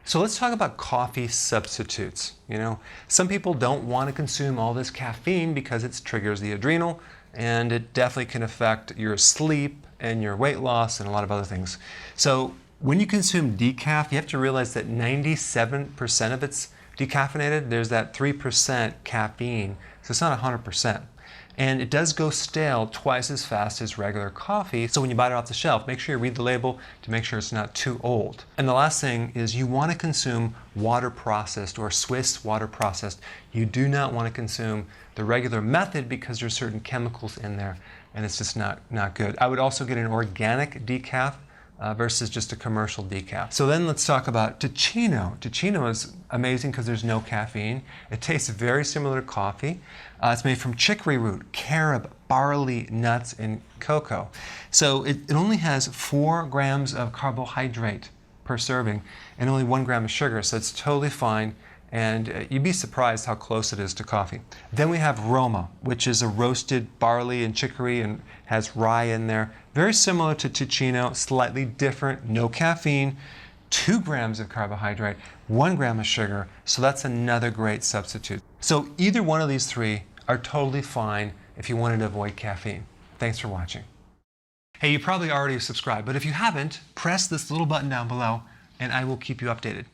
So let's talk about coffee substitutes. Some people don't want to consume all this caffeine because it triggers the adrenal, and it definitely can affect your sleep and your weight loss and a lot of other things. So when you consume decaf, you have to realize that 97% of it's decaffeinated. There's that 3% caffeine, so it's not 100%. And it does go stale twice as fast as regular coffee. So when you buy it off the shelf, make sure you read the label to make sure it's not too old. And the last thing is you want to consume water processed or Swiss water processed. You do not want to consume the regular method because there's certain chemicals in there and it's just not good. I would also get an organic decaf versus just a commercial decaf. So then let's talk about Teccino. Teccino is amazing because there's no caffeine. It tastes very similar to coffee. It's made from chicory root, carob, barley, nuts, and cocoa. So it only has 4 grams of carbohydrate per serving and only 1 gram of sugar, so it's totally fine. And you'd be surprised how close it is to coffee. Then we have Roma, which is a roasted barley and chicory and has rye in there. Very similar to Teccino, slightly different, no caffeine, 2 grams of carbohydrate, 1 gram of sugar, so that's another great substitute. So either one of these 3 are totally fine if you wanted to avoid caffeine. Thanks for watching. Hey, you probably already subscribed, but if you haven't, press this little button down below and I will keep you updated.